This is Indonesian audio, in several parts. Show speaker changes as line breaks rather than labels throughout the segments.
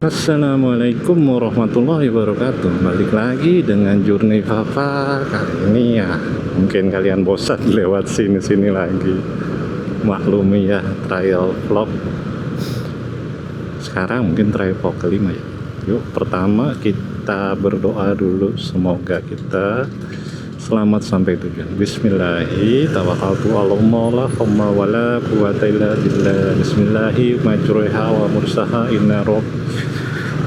Assalamualaikum warahmatullahi wabarakatuh. Balik lagi dengan Journey Fafa. Kali ini ya mungkin kalian bosan lewat sini-sini lagi. Maklumi ya, trial vlog. Sekarang mungkin trial vlog kelima ya. Yuk, pertama kita berdoa dulu, semoga kita selamat sampai tujuan. Bismillahirrahmanirrahim. Tawakkaltu 'alallah wala quwwata illa billah. Bismillahirrahmanirrahim. Majruha wa mursaha inna rabb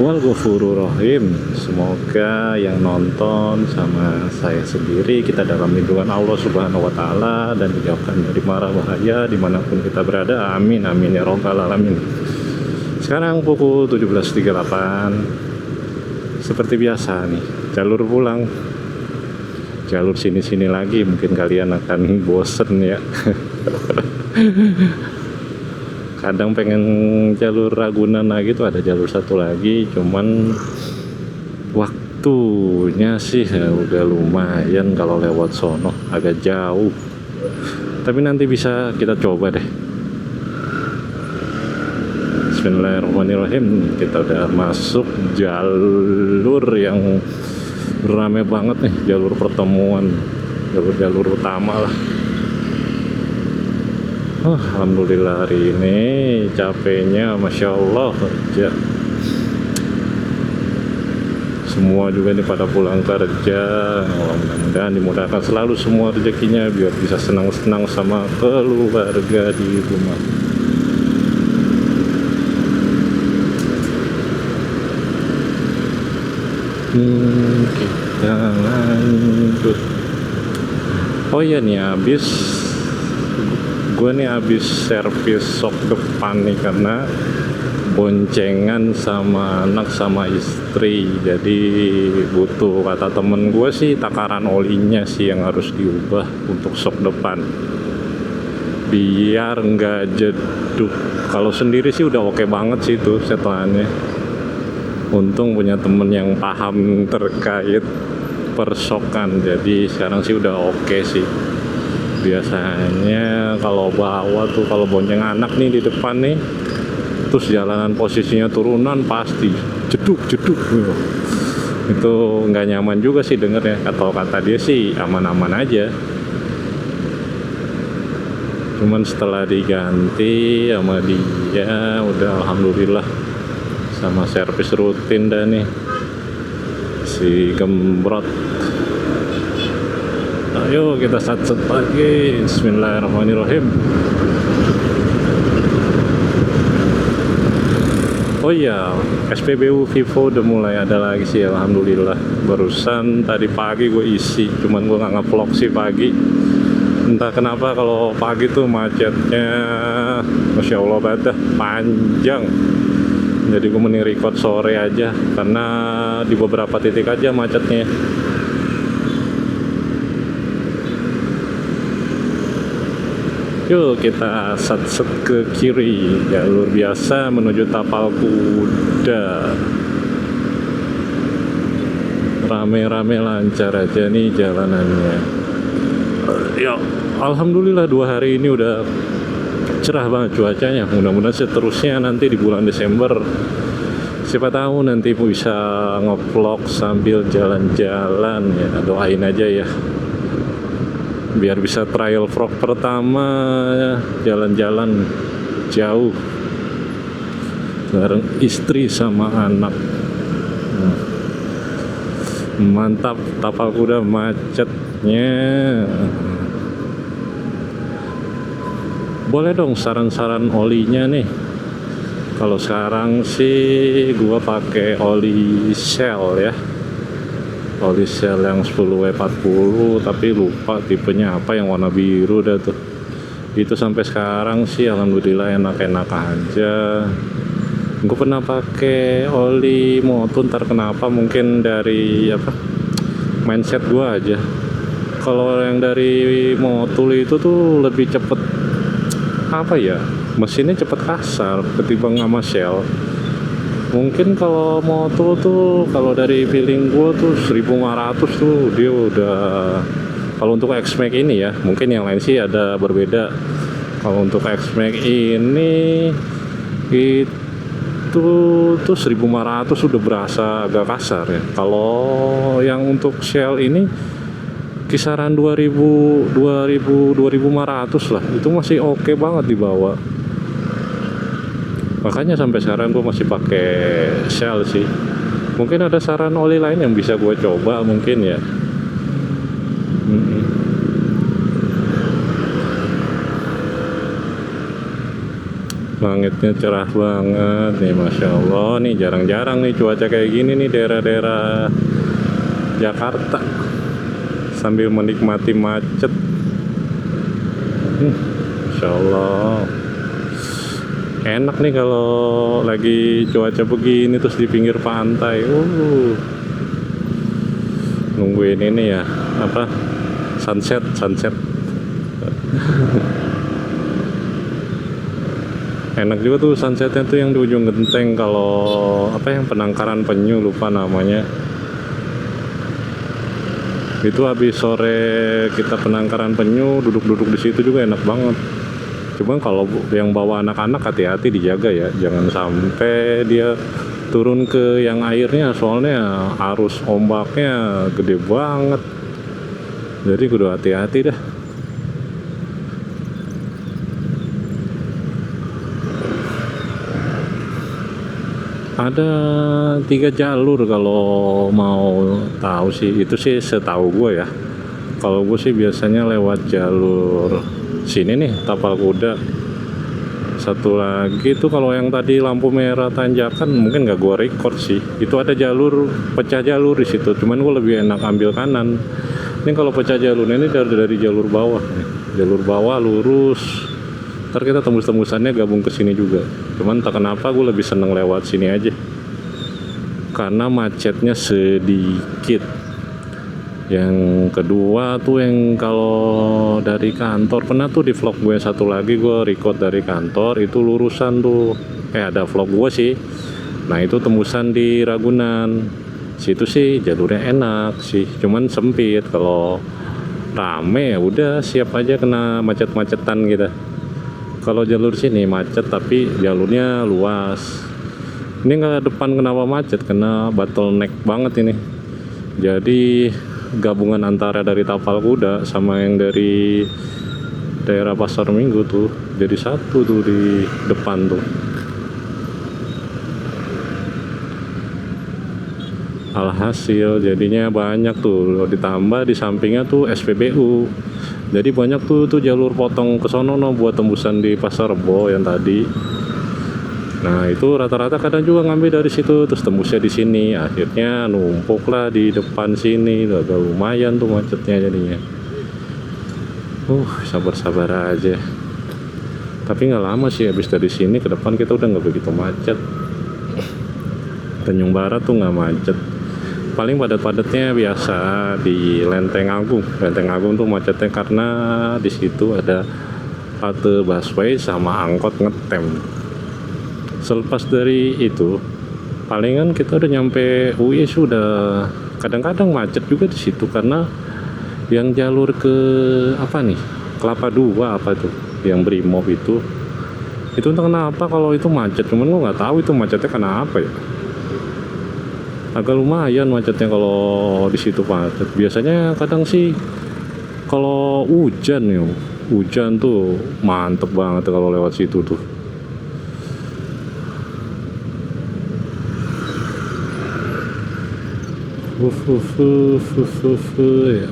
wal ghafurur rahim. Semoga yang nonton sama saya sendiri kita dalam lindungan Allah Subhanahu wa taala dan dijauhkan dari mara bahaya dimanapun kita berada. Amin amin ya rabbal alamin. Sekarang pukul 17.38. Seperti biasa nih, jalur pulang. Jalur sini-sini lagi, mungkin kalian akan bosen ya. Kadang pengen jalur Ragunan lagi tuh, ada jalur satu lagi, cuman waktunya sih ya udah lumayan kalau lewat sono, agak jauh. Tapi nanti bisa kita coba deh. Bismillahirrahmanirrahim. Kita udah masuk jalur yang rame banget nih, jalur pertemuan, jalur utama lah. Alhamdulillah hari ini capeknya Masya Allah kerja. Semua juga nih pada pulang kerja. Mudah-mudahan dimudahkan selalu semua rezekinya biar bisa senang-senang sama keluarga di rumah. Kita lanjut. Oh iya nih, gue nih habis servis sok depan nih karena boncengan sama anak sama istri, jadi butuh, kata temen gue sih takaran olinya sih yang harus diubah untuk sok depan biar nggak jeduk. Kalau sendiri sih udah oke banget sih itu setelannya. Untung punya temen yang paham terkait persokan, jadi sekarang sih udah oke sih. Biasanya kalau bawa tuh, kalau bonceng anak nih di depan nih, terus jalanan posisinya turunan pasti jeduk gitu. Itu nggak nyaman juga sih dengernya. Atau kata dia sih aman-aman aja, cuman setelah diganti sama dia udah alhamdulillah, sama servis rutin dah nih si gembrot. Ayo kita sat-sat lagi. Bismillahirrahmanirrahim. Oh iya, SPBU Vivo udah mulai ada lagi sih, alhamdulillah. Barusan tadi pagi gue isi, cuman gue nggak nge-vlog sih pagi. Entah kenapa kalau pagi tuh macetnya Masya Allah banget, panjang. Jadi gue mending record sore aja, karena di beberapa titik aja macetnya. Yuk kita sat-set ke kiri, jalur biasa menuju Tapal Kuda. Rame-rame lancar aja nih jalanannya. Ya alhamdulillah 2 hari ini udah cerah banget cuacanya. Mudah-mudahan seterusnya nanti di bulan Desember, siapa tahu nanti bisa nge-vlog sambil jalan-jalan ya. Doain aja ya, biar bisa trial vlog pertama jalan-jalan jauh bareng istri sama anak. Mantap, Tapal Kuda macetnya. Boleh dong saran-saran olinya nih. Kalau sekarang sih gua pakai oli Shell ya. Oli Shell yang 10W40, tapi lupa tipenya apa, yang warna biru dah tuh. Itu sampai sekarang sih alhamdulillah enak-enak aja. Gue pernah pakai oli Motul, ntar kenapa mungkin dari mindset gue aja. Kalau yang dari Motul itu tuh lebih cepet mesinnya cepet kasar ketimbang sama Shell. Mungkin kalau Motul tuh, kalau dari feeling gue tuh 1500 tuh dia udah. Kalau untuk X-Max ini ya, mungkin yang lain sih ada berbeda. Kalau untuk X-Max ini itu tuh 1.500 udah berasa agak kasar ya. Kalau yang untuk Shell ini kisaran 2.500 lah, itu masih oke banget dibawa. Makanya sampai sekarang gue masih pakai Shell sih. Mungkin ada saran oli lain yang bisa gue coba mungkin ya. Langitnya cerah banget nih, Masya Allah. Nih jarang-jarang nih cuaca kayak gini nih daerah-daerah Jakarta, sambil menikmati macet. Masya Allah, enak nih kalau lagi cuaca begini terus di pinggir pantai. Nungguin ini ya, apa, sunset. Enak juga tuh sunsetnya tuh yang di ujung genteng, kalau apa yang Penangkaran Penyu, lupa namanya. Itu habis sore kita Penangkaran Penyu, duduk-duduk di situ juga enak banget. Cuman kalau yang bawa anak-anak hati-hati, dijaga ya, jangan sampai dia turun ke yang airnya, soalnya arus ombaknya gede banget. Jadi kudu hati-hati dah. Ada 3 jalur kalau mau tahu sih, itu sih setahu gue ya. Kalau gue sih biasanya lewat jalur sini nih, Tapal Kuda. Satu lagi tuh kalau yang tadi lampu merah tanjakan mungkin nggak gue record sih. Itu ada jalur pecah jalur di situ, cuman gue lebih enak ambil kanan. Ini kalau pecah jalur ini dari jalur bawah nih. Jalur bawah lurus. Ntar kita tembus-tembusannya gabung ke sini juga. Cuman tak kenapa gue lebih seneng lewat sini aja, karena macetnya sedikit. Yang kedua tuh yang kalau dari kantor, pernah tuh di vlog gue satu lagi gue record dari kantor, itu lurusan tuh. Ada vlog gue sih. Nah itu tembusan di Ragunan. Situ sih jalurnya enak sih, cuman sempit. Kalau rame ya udah siap aja kena macet-macetan gitu. Kalau jalur sini macet tapi jalurnya luas. Ini nggak depan kenapa macet, kena bottleneck banget ini. Jadi gabungan antara dari Tapal Kuda sama yang dari daerah Pasar Minggu tuh jadi satu tuh di depan tuh. Alhasil jadinya banyak tuh, ditambah di sampingnya tuh SPBU. Jadi banyak tuh jalur potong ke sono buat tembusan di Pasar Rebo yang tadi. Nah itu rata-rata kadang juga ngambil dari situ terus tembusnya di sini. Akhirnya numpuk lah di depan sini. Agak lumayan tuh macetnya jadinya. Sabar-sabar aja. Tapi nggak lama sih, habis dari sini ke depan kita udah nggak begitu macet. Tanjung Barat tuh nggak macet. Paling padat-padatnya biasa di Lenteng Agung. Lenteng Agung tuh macetnya karena di situ ada halte busway sama angkot ngetem. Selepas dari itu, palingan kita udah nyampe UI sudah. Kadang-kadang macet juga di situ karena yang jalur ke apa nih, Kelapa Dua apa tuh, yang Brimob itu entah kenapa kalau itu macet. Cuman gue nggak tahu itu macetnya kenapa ya. Agak lumayan macetnya kalau di situ macet. Biasanya kadang sih kalau hujan tuh mantep banget kalau lewat situ tuh. Ya.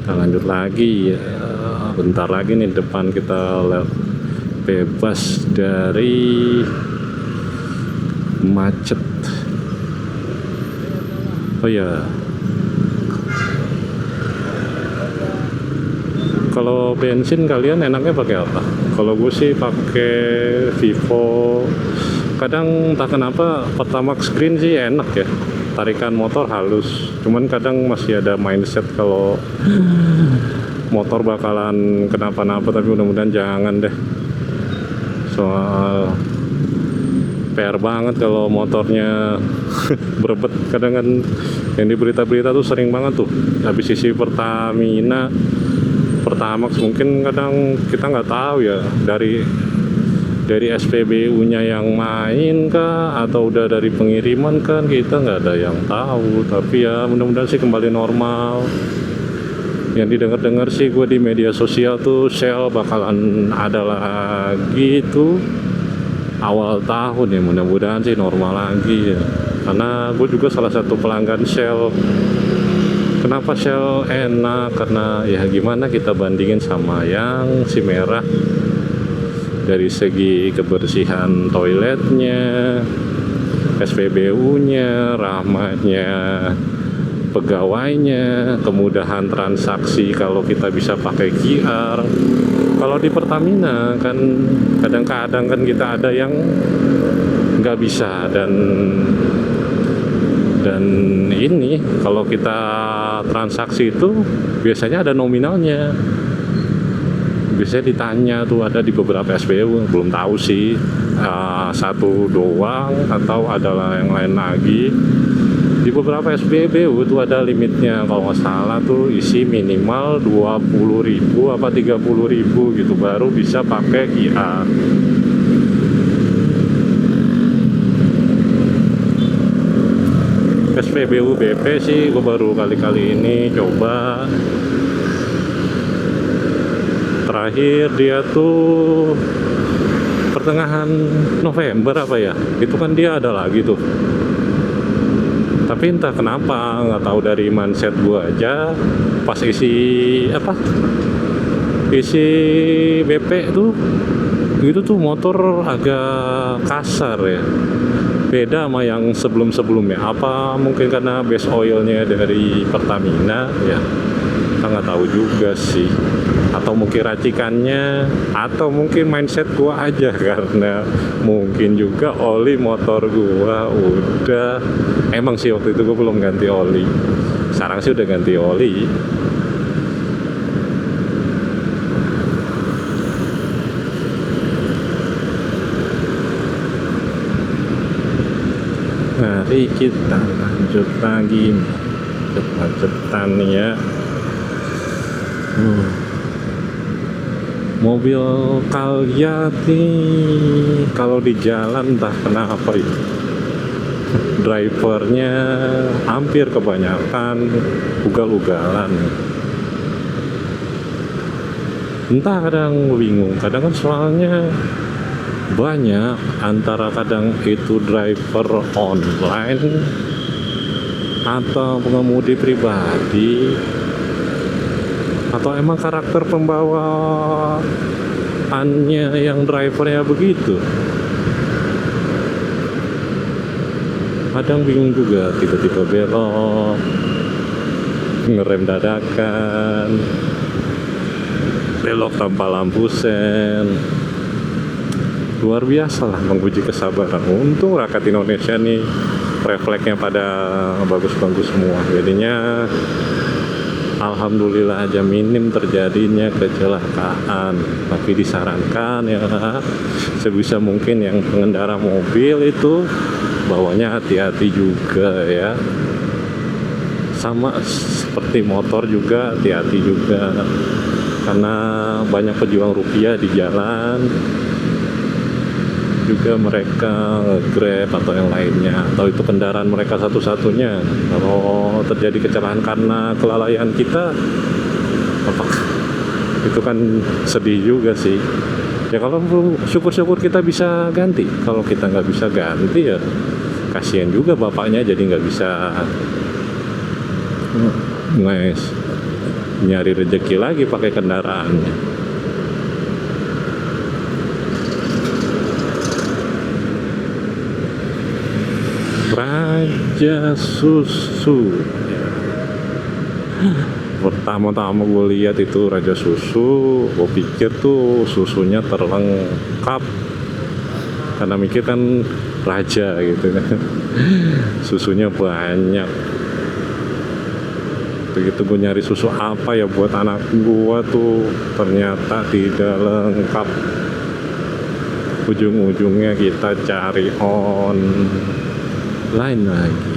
Kita lanjut lagi ya. Bentar lagi nih depan kita bebas dari macet. Oh ya, kalau bensin kalian enaknya pakai apa? Kalau gue sih pakai Vivo. Kadang entah kenapa Pertamax Green sih enak ya, tarikan motor halus. Cuman kadang masih ada mindset kalau motor bakalan kenapa-napa, tapi mudah-mudahan jangan deh. Soal PR banget kalau motornya berebet. Kadang kan yang di berita-berita tuh sering banget tuh habis isi Pertamax, mungkin kadang kita nggak tahu ya dari dari SPBU-nya yang main kah atau udah dari pengiriman kan kita nggak ada yang tahu. Tapi ya mudah-mudahan sih kembali normal. Yang didengar-dengar sih gue di media sosial tuh Shell bakalan ada lagi tuh awal tahun ya, mudah-mudahan sih normal lagi ya. Karena gue juga salah satu pelanggan Shell. Kenapa Shell enak? Karena ya gimana kita bandingin sama yang si merah. Dari segi kebersihan toiletnya, SPBU-nya, ramahnya pegawainya, kemudahan transaksi kalau kita bisa pakai QR. Kalau di Pertamina kan kadang-kadang kan kita ada yang nggak bisa, dan ini kalau kita transaksi itu biasanya ada nominalnya. Biasanya ditanya tuh, ada di beberapa SPBU, belum tahu sih satu doang atau adalah yang lain lagi. Di beberapa SPBU itu ada limitnya, kalau nggak salah tuh isi minimal 20.000 apa 30.000 gitu baru bisa pakai QR. SPBU BP sih gue baru kali-kali ini coba. Terakhir dia tuh pertengahan November apa ya, itu kan dia ada lagi tuh. Tapi entah kenapa, nggak tahu dari mindset gua aja, pas isi BP tuh gitu tuh motor agak kasar ya, beda sama yang sebelum-sebelumnya. Apa mungkin karena base oilnya dari Pertamina ya, kita nggak tahu juga sih. Atau mungkin racikannya, atau mungkin mindset gua aja, karena mungkin juga oli motor gua udah, emang sih waktu itu gua belum ganti oli, sekarang sih udah ganti oli. Mari kita lanjut lagi macet-macetan ya. Mobil Cagliati kalau di jalan entah kenapa ya, drivernya hampir kebanyakan ugal-ugalan. Entah, kadang bingung, kadang kan soalnya banyak, antara kadang itu driver online atau pengemudi pribadi, atau emang karakter pembawaannya yang drivernya begitu. Kadang bingung juga, tiba-tiba belok, ngerem dadakan, belok tanpa lampu sen. Luar biasa lah menguji kesabaran. Untung rakyat Indonesia nih refleksnya pada bagus-bagus semua, jadinya alhamdulillah aja minim terjadinya kecelakaan. Tapi disarankan ya sebisa mungkin yang pengendara mobil itu bawanya hati-hati juga ya. Sama seperti motor juga hati-hati juga, karena banyak pejuang rupiah di jalan. Juga mereka Grab atau yang lainnya, atau itu kendaraan mereka satu-satunya. Kalau terjadi kecelakaan karena kelalaian kita, itu kan sedih juga sih. Ya kalau syukur-syukur kita bisa ganti. Kalau kita nggak bisa ganti ya kasihan juga bapaknya, jadi nggak bisa nyari rezeki lagi pakai kendaraannya. Raja Susu. Pertama-tama gue lihat itu Raja Susu, gue pikir tuh susunya terlengkap, karena mikir kan raja gitu kan, susunya banyak. Begitu gue nyari susu apa ya buat anak gue tuh, ternyata tidak lengkap. Ujung-ujungnya kita cari online lagi.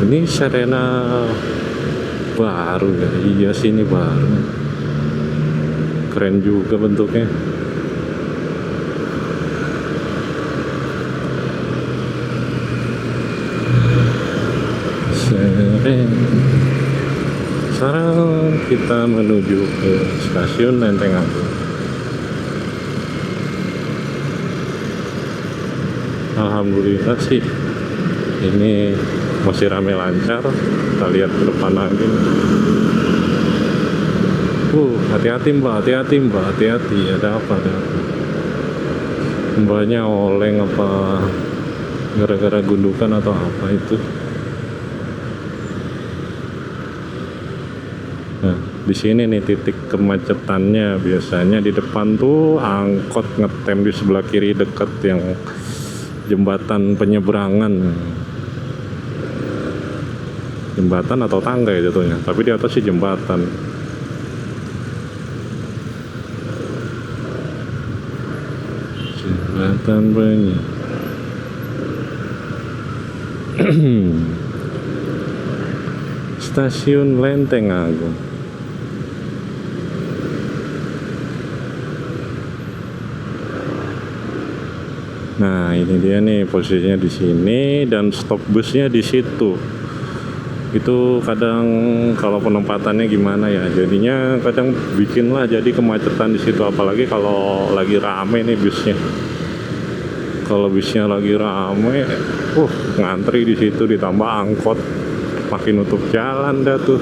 Ini Serena baru ya. Iya sih, ini baru. keren juga bentuknya. Sekarang kita menuju ke stasiun Lenteng Agung. Alhamdulillah sih ini masih rame lancar. Kita lihat ke depan lagi. Hati-hati mbak, hati-hati. Ada apa? Mbaknya oleng apa gara-gara gundukan atau apa itu? Nah, di sini nih titik kemacetannya. Biasanya di depan tuh angkot ngetem di sebelah kiri dekat yang jembatan penyeberangan. Jembatan atau tangga ya jatuhnya, tapi di atas sih jembatan. Jembatan banyak. Stasiun Lenteng Agung. Nah, ini dia nih posisinya di sini dan stop busnya di situ. Itu kadang kalau penempatannya gimana ya, jadinya kadang bikinlah jadi kemacetan di situ, apalagi kalau lagi rame nih busnya. Kalau busnya lagi rame, ngantri di situ, ditambah angkot makin nutup jalan dah tuh.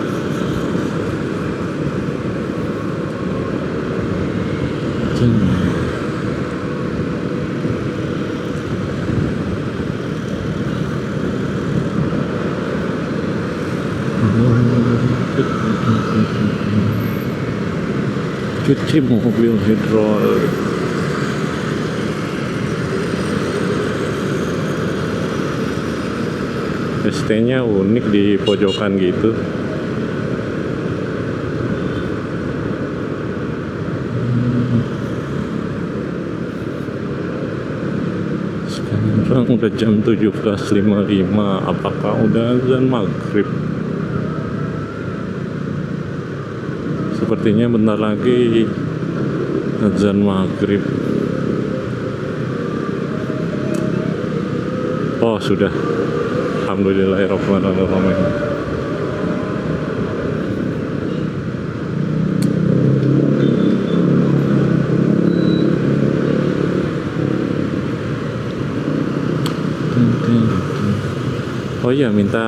Cuci mobil hidrolik. ST-nya unik di pojokan gitu. Sekarang udah jam 17.55. Apakah udah azan maghrib? Sepertinya bentar lagi azan maghrib. Oh sudah. Alhamdulillahirrahmanirrahim. Oh iya, minta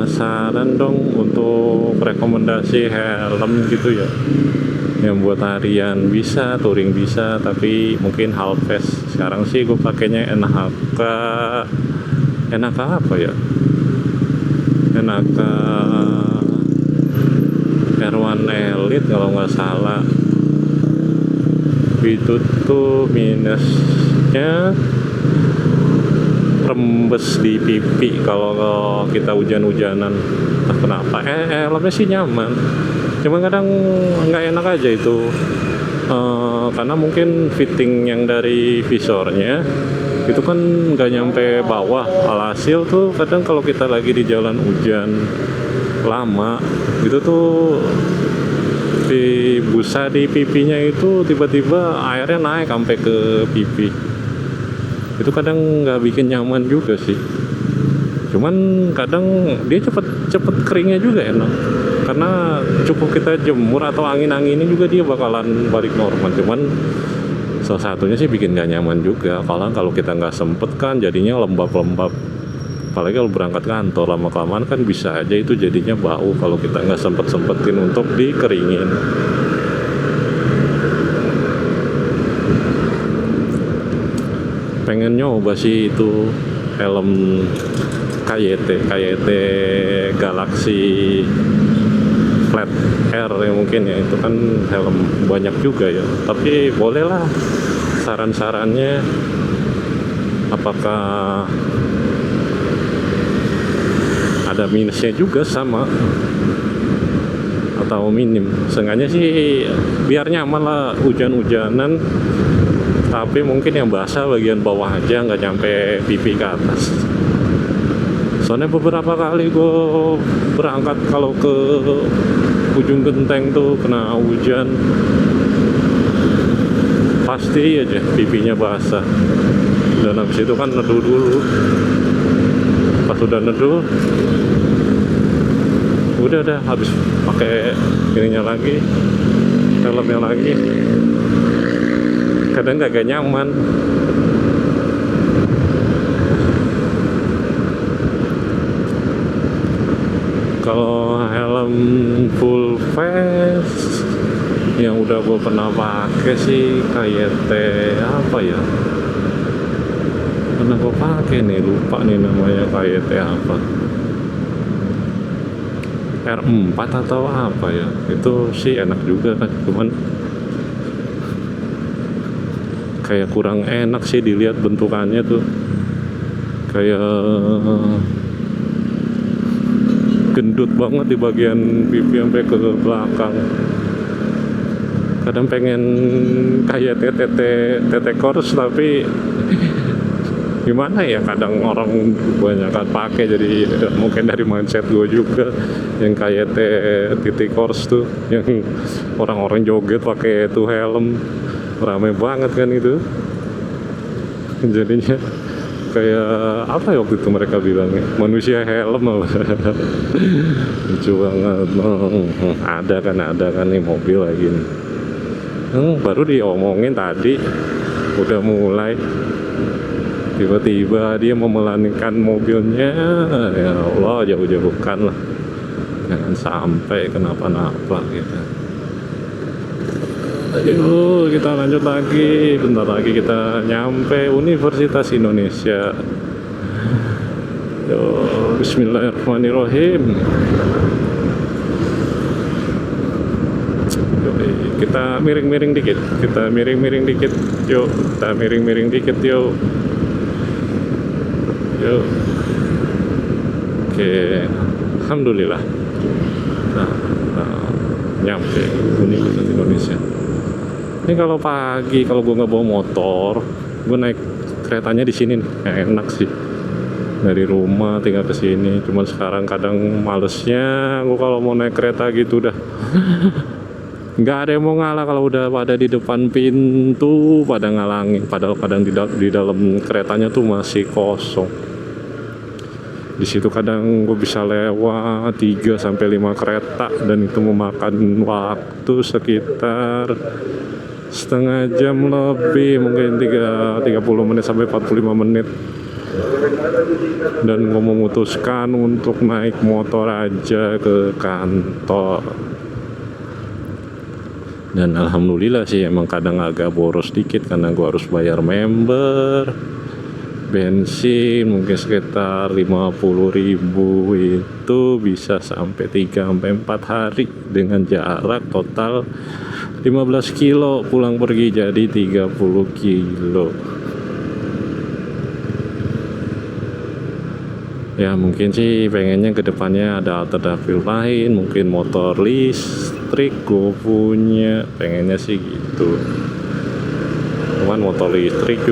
saran dong untuk rekomendasi helm gitu ya, yang buat harian bisa, touring bisa, tapi mungkin halves. Sekarang sih gue pakainya NHK apa ya, NHK R1 Elite kalau nggak salah. Itu tuh minusnya rembes di pipi kalau kita hujan-hujanan. Entah kenapa helmnya sih nyaman, cuma kadang nggak enak aja itu. Karena mungkin fitting yang dari visornya itu kan nggak nyampe bawah. Alhasil tuh kadang kalau kita lagi di jalan hujan lama itu tuh di busa di pipinya itu tiba-tiba airnya naik sampai ke pipi. Itu kadang nggak bikin nyaman juga sih. Cuman kadang dia cepet keringnya juga enak, karena cukup kita jemur atau angin-anginin juga dia bakalan balik normal. Cuman salah satunya sih bikin nggak nyaman juga kalau kita nggak sempet kan jadinya lembab-lembab. Apalagi kalau berangkat kantor lama-kelamaan kan bisa aja itu jadinya bau kalau kita nggak sempet-sempetin untuk dikeringin. Pengen nyoba sih itu helm KYT Galaxy Flat Air ya, mungkin ya, itu kan helm banyak juga ya, tapi bolehlah saran-sarannya. Apakah ada minusnya juga sama atau minim? Seenggaknya sih biar nyaman lah hujan-hujanan, tapi mungkin yang basah bagian bawah aja, nggak nyampe pipi ke atas. Soalnya beberapa kali gue berangkat kalau ke ujung genteng tuh kena hujan, pasti aja pipinya basah. Dan habis itu kan neduh dulu. Pas udah neduh, udah habis pakai ininya lagi, helmnya lagi. Kadang gak nyaman. Kalau helm full face yang udah gue pernah pakai sih KYT apa ya? Pernah gue pakai nih, lupa nih namanya KYT apa? R4 atau apa ya? Itu sih enak juga kan, cuman kayak kurang enak sih dilihat bentukannya tuh, kayak gendut banget di bagian pipi sampai ke belakang. Kadang pengen kayak tete kors, tapi gimana ya, kadang orang banyak kan pakai, jadi mungkin dari mindset gue juga yang kayak titik kors tuh, yang orang-orang joget pakai tuh helm, rame banget kan itu. Jadinya kayak apa ya waktu itu mereka bilangnya, manusia helm apa. Lucu banget. Ada kan nih mobil lagi nih. Baru diomongin tadi udah mulai, tiba-tiba dia memelankan mobilnya. Ya Allah, jauh-jauhkan lah, jangan sampai kenapa-napa gitu. Ayo kita lanjut lagi, bentar lagi kita nyampe Universitas Indonesia. Yo, bismillahirrahmanirrahim. Kita miring-miring dikit, yuk, kita miring-miring dikit, yuk. Oke, alhamdulillah. Nah, nyampe Universitas Indonesia. Ini kalau pagi, kalau gue nggak bawa motor, gue naik keretanya di sini nih, enak sih. Dari rumah tinggal ke sini. Cuman sekarang kadang malesnya gue kalau mau naik kereta gitu udah nggak ada yang mau ngalah. Kalau udah pada di depan pintu pada ngalangin, padahal kadang di dalam keretanya tuh masih kosong. Di situ kadang gue bisa lewat 3 sampai 5 kereta, dan itu memakan waktu sekitar setengah jam lebih, mungkin 30 menit sampai 45 menit. Dan gue memutuskan untuk naik motor aja ke kantor. Dan alhamdulillah sih, emang kadang agak boros dikit karena gue harus bayar member, bensin mungkin sekitar 50.000, itu bisa sampai 3-4 hari dengan jarak total 15 kilo pulang pergi, jadi 30 kilo. Ya mungkin sih pengennya kedepannya ada alternatif lain, mungkin motor listrik gue punya, pengennya sih gitu. Cuman motor listrik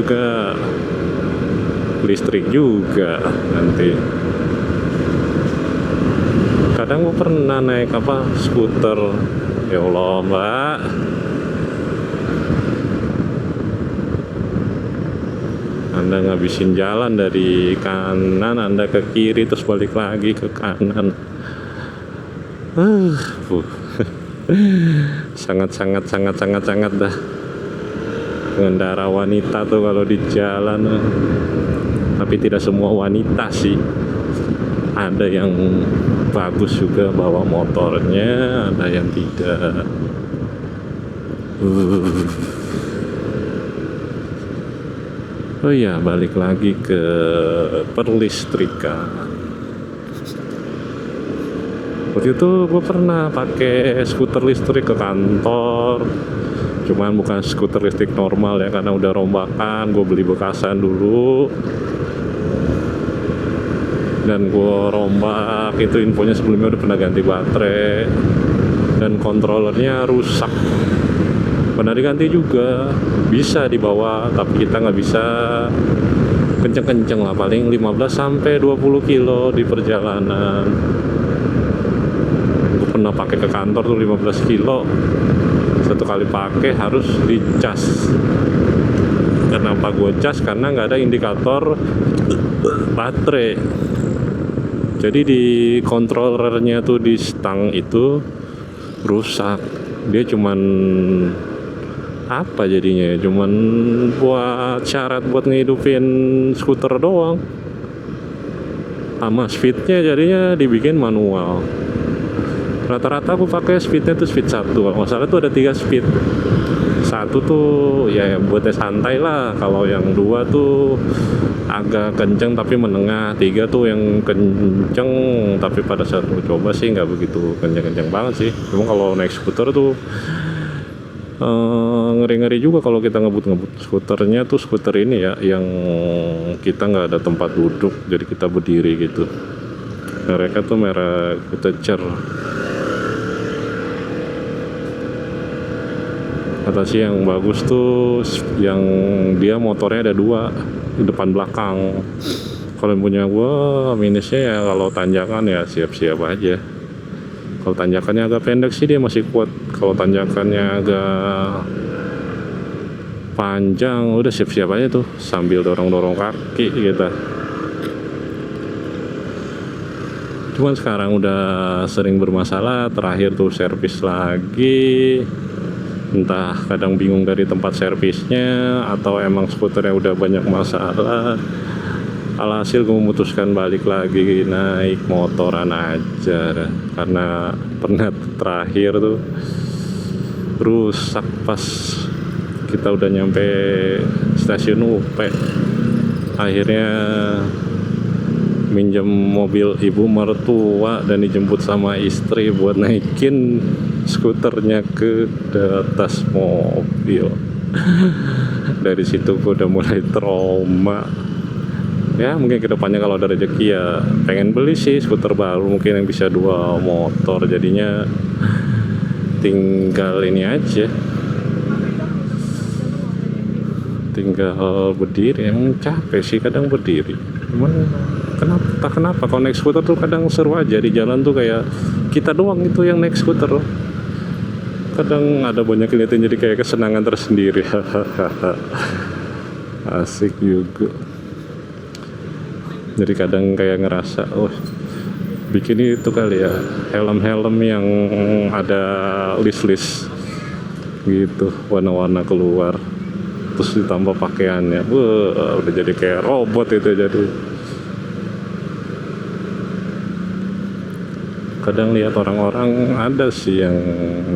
juga nanti. Kadang gue pernah naik skuter, ya Allah mbak, Anda ngabisin jalan dari kanan, Anda ke kiri, terus balik lagi ke kanan. Sangat dah. Pengendara wanita tuh kalau di jalan. Tapi tidak semua wanita sih. Ada yang bagus juga bawa motornya, ada yang tidak. Oh iya, balik lagi ke perlistrikan. Waktu itu gue pernah pakai skuter listrik ke kantor. Cuman bukan skuter listrik normal ya, karena udah rombakan. Gue beli bekasan dulu. Dan gue rombak, itu infonya sebelumnya udah pernah ganti baterai. Dan kontrolernya rusak. Pernah diganti juga, bisa dibawa, tapi kita nggak bisa kenceng-kenceng lah, paling 15 sampai 20 kilo di perjalanan. Gue pernah pakai ke kantor tuh 15 kilo. Satu kali pakai harus dicas. Kenapa gue cas? Karena nggak ada indikator baterai. Jadi di controllernya tuh di stang itu rusak. Dia cuman apa jadinya? Cuman buat syarat buat ngehidupin skuter doang. Sama speednya jadinya dibikin manual. Rata-rata aku pakai speednya tuh speed 1. Kalau nggak salah tuh ada 3 speed. 1 tuh ya buatnya santai lah. Kalau yang 2 tuh agak kenceng tapi menengah. 3 tuh yang kenceng tapi pada saat aku coba sih nggak begitu kenceng-kenceng banget sih. Cuma kalau naik skuter tuh ngeri-ngeri juga kalau kita ngebut-ngebut. Skuternya tuh skuter ini ya yang kita nggak ada tempat duduk, jadi kita berdiri gitu. Mereka tuh merek Techer. Kata sih yang bagus tuh yang dia motornya ada 2 di depan belakang. Kalau yang punya gua minusnya ya kalau tanjakan ya siap-siap aja. Kalau tanjakannya agak pendek sih dia masih kuat. Kalau tanjakannya agak panjang udah siap-siap aja tuh sambil dorong-dorong kaki gitu. Cuman sekarang udah sering bermasalah. Terakhir tuh servis lagi. Entah kadang bingung dari tempat servisnya atau emang skuternya udah banyak masalah. Alhasil gue memutuskan balik lagi naik motoran aja. Karena pernah terakhir tuh rusak pas kita udah nyampe stasiun UP. Akhirnya minjem mobil ibu mertua dan dijemput sama istri buat naikin skuternya ke atas mobil. Dari situ gue udah mulai trauma. Ya mungkin kedepannya kalau ada rezeki ya pengen beli sih skuter baru mungkin yang bisa 2 motor. Jadinya tinggal ini aja, tinggal berdiri. Emang capek sih kadang berdiri. Cuman kenapa kalau naik skuter tuh kadang seru aja. Di jalan tuh kayak kita doang itu yang naik skuter. Kadang ada banyak kelihatan jadi kayak kesenangan tersendiri. Asik juga. Jadi kadang kayak ngerasa bikin itu kali ya, helm-helm yang ada list-list gitu, warna-warna keluar, terus ditambah pakaiannya, udah jadi kayak robot itu. Jadi kadang lihat orang-orang ada sih yang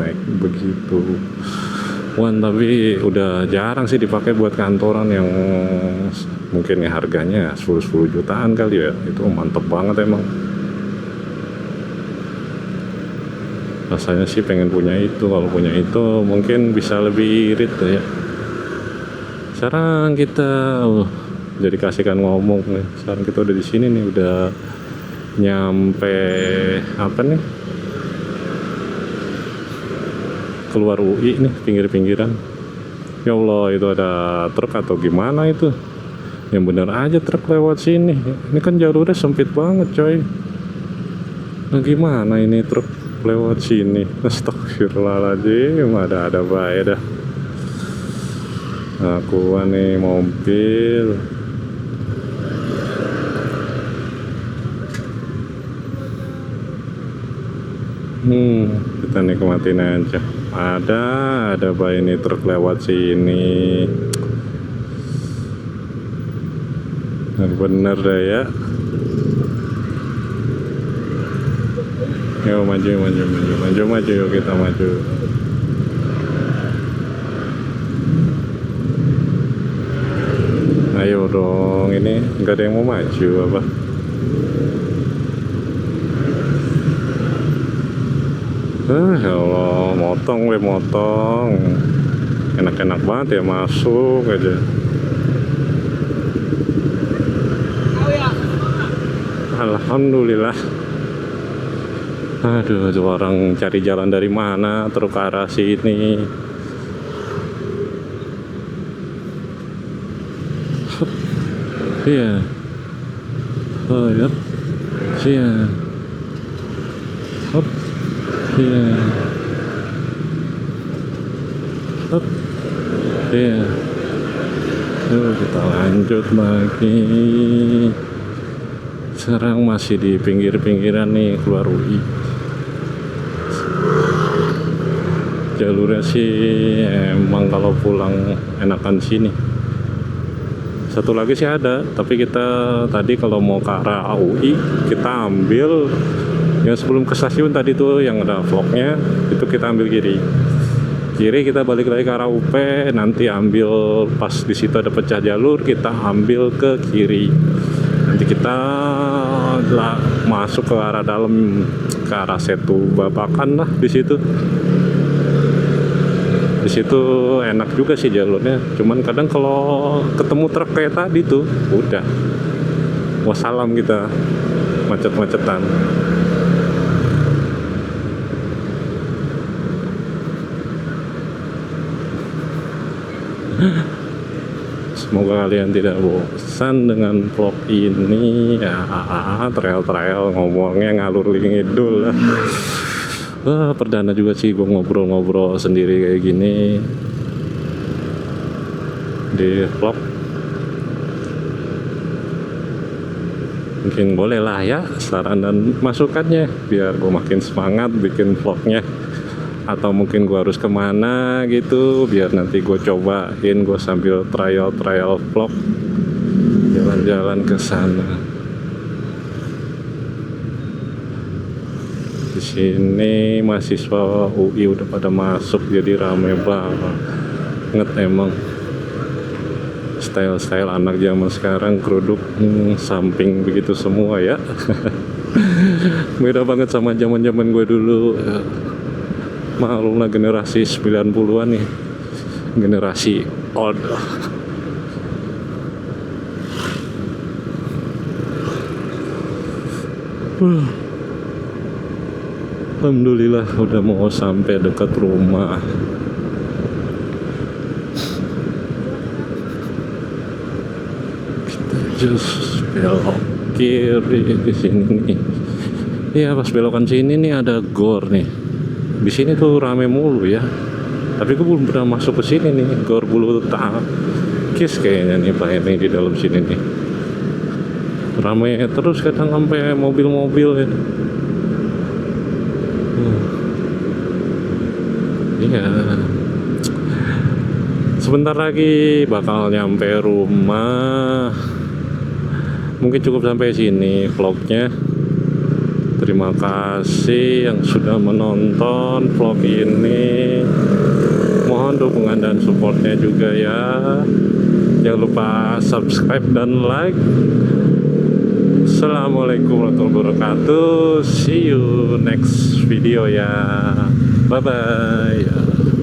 naik begitu. Tapi udah jarang sih dipakai buat kantoran yang mungkin ya harganya 10 jutaan kali ya. Itu mantep banget emang. Rasanya sih pengen punya itu. Kalau punya itu mungkin bisa lebih irit ya. Sekarang kita jadi kasihkan ngomong nih. Sekarang kita udah di sini nih, udah nyampe apa nih? Keluar UI nih, pinggir-pinggiran. Ya Allah, itu ada truk atau gimana itu? Yang bener aja truk lewat sini. Ini kan jalurnya sempit banget coy. Nah gimana ini truk lewat sini? Astagfirullahaladzim, ada baik dah. Aku nih mobil. Kita nikmatin aja. Ada baik ini truk lewat sini. Bener deh ya. Yuk maju yuk, kita maju. Ayo dong, ini nggak ada yang mau maju apa? Ya Allah, motong. Enak-enak banget ya, masuk aja. Alhamdulillah. Aduh, tuh orang cari jalan dari mana terus ke arah sini. Iya. Oh ya. Iya. Hop. Iya. Hup. Iya. Yuk kita lanjut lagi. Sekarang masih di pinggir-pinggiran nih keluar UI. Jalurnya sih emang kalau pulang enakan sini. Satu lagi sih ada, tapi kita tadi kalau mau ke arah UI kita ambil yang sebelum ke stasiun tadi tuh yang ada vlognya, itu kita ambil kiri. Kiri kita balik lagi ke arah UP, nanti ambil pas di situ ada pecah jalur, kita ambil ke kiri. Nanti kita masuk ke arah dalam, ke arah Setu Babakan lah di situ. Di situ enak juga sih jalurnya, cuman kadang kalau ketemu truk kayak tadi tuh udah wassalam kita macet-macetan. Semoga kalian tidak bosan dengan vlog ini ya. Trail ngomongnya ngalur ngidul lah. Perdana juga sih gue ngobrol-ngobrol sendiri kayak gini di vlog. Mungkin boleh lah ya saran dan masukannya biar gue makin semangat bikin vlognya. Atau mungkin gue harus kemana gitu, biar nanti gue cobain, gue sambil trial vlog jalan-jalan ke sana. Di sini mahasiswa UI udah pada masuk, jadi rame banget emang. Style anak zaman sekarang kerudung samping begitu semua ya. Beda banget sama zaman-zaman gue dulu. Maklum lah generasi 90-an nih, generasi old. Alhamdulillah udah mau sampai dekat rumah. Kita just belok kiri di sini nih. Iya, pas belokan sini nih ada gor nih. Di sini tuh rame mulu ya. Tapi gue belum pernah masuk ke sini nih, Gor Bulu Tangkis kayaknya nih Pak ini di dalam sini nih. Rame terus kadang sampai mobil-mobil ya. Iya. Sebentar lagi bakal nyampe rumah. Mungkin cukup sampai sini vlognya. Terima kasih yang sudah menonton vlog ini. Mohon dukungan dan supportnya juga ya. Jangan lupa subscribe dan like. Assalamualaikum warahmatullahi wabarakatuh. See you next video ya. Bye bye.